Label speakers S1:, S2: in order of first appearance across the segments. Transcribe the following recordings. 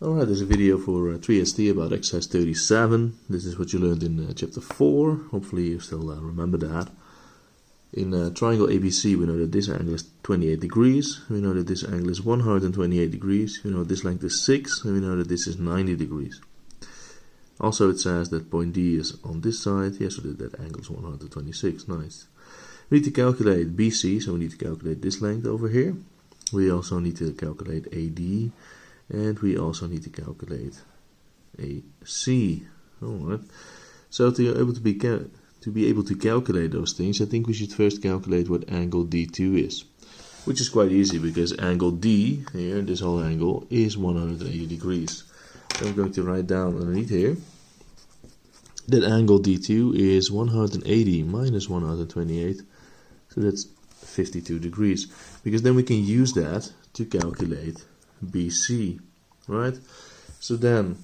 S1: Alright, there's a video for TreeST about exercise 37. This is what you learned in chapter 4. Hopefully you still remember that. In triangle ABC, we know that this angle is 28 degrees. We know that this angle is 128 degrees. We know this length is 6, and we know that this is 90 degrees. Also, it says that point D is on this side. Yes, so that angle is 126. Nice. We need to calculate BC, so we need to calculate this length over here. We also need to calculate AD. And we also need to calculate AC. Alright. So to be able to calculate those things, I think we should first calculate what angle D2 is. Which is quite easy because angle D, here, this whole angle, is 180 degrees. So I'm going to write down underneath here that angle D2 is 180 minus 128. So that's 52 degrees. Because then we can use that to calculate BC, right? So then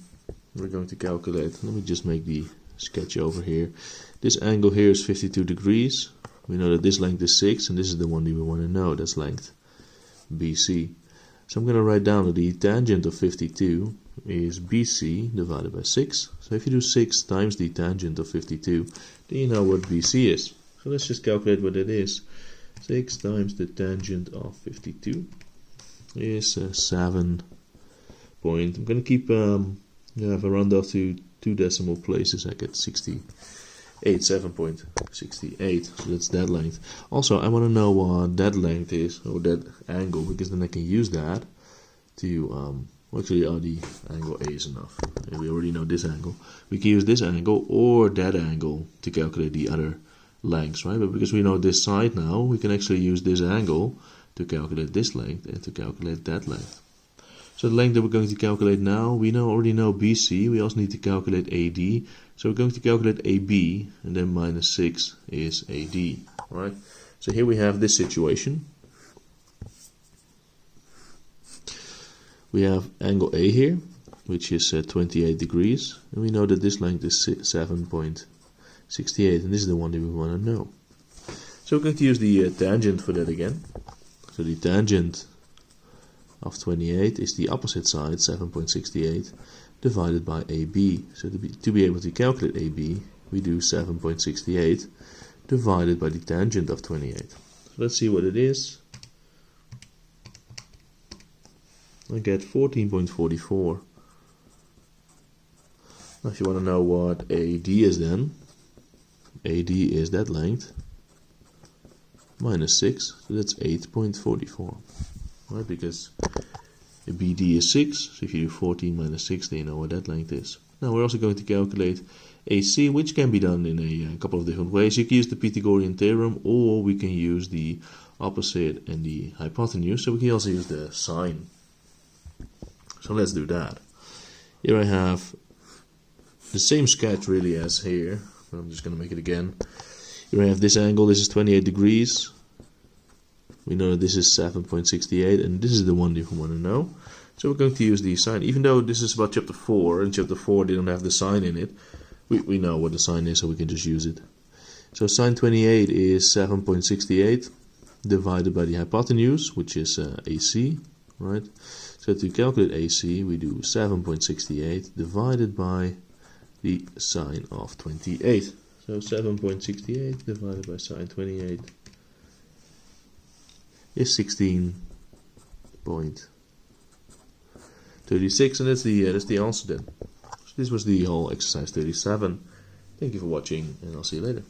S1: we're going to calculate, let me just make the sketch over here. This angle here is 52 degrees. We know that this length is 6, and this is the one that we want to know, that's length BC. So I'm going to write down that the tangent of 52 is BC divided by 6. So if you do 6 times the tangent of 52, then you know what BC is. So let's just calculate what it is. 6 times the tangent of 52 is 7 point. I'm going to keep if I round off to 2 decimal places, I get 68, 7.68. So that's that length. Also, I want to know what that length is, or that angle, because then I can use that to actually the angle A is enough. And we already know this angle. We can use this angle or that angle to calculate the other lengths, right? But because we know this side now, we can actually use this angle to calculate this length and to calculate that length. So the length that we're going to calculate now, we already know BC, we also need to calculate AD. So we're going to calculate AB, and then minus 6 is AD, right? So here we have this situation. We have angle A here, which is 28 degrees, and we know that this length is 7.68, and this is the one that we want to know. So we're going to use the tangent for that again. So the tangent of 28 is the opposite side, 7.68, divided by AB. So to be able to calculate AB, we do 7.68 divided by the tangent of 28. So let's see what it is. I get 14.44. Now if you want to know what AD is then, AD is that length minus 6, so that's 8.44. Right, because BD is 6, so if you do 14 minus 6, then you know what that length is. Now we're also going to calculate AC, which can be done in a couple of different ways. You can use the Pythagorean theorem, or we can use the opposite and the hypotenuse, so we can also use the sine. So let's do that. Here I have the same sketch really as here, but I'm just going to make it again. Here I have this angle, this is 28 degrees. We know that this is 7.68, and this is the one that we want to know. So we're going to use the sine. Even though this is about chapter 4, and chapter 4 didn't have the sine in it, we know what the sine is, so we can just use it. So sine 28 is 7.68 divided by the hypotenuse, which is AC, right? So to calculate AC, we do 7.68 divided by the sine of 28. So 7.68 divided by sine 28 is 16.36, and that's the answer then. So this was the whole exercise 37. Thank you for watching, and I'll see you later.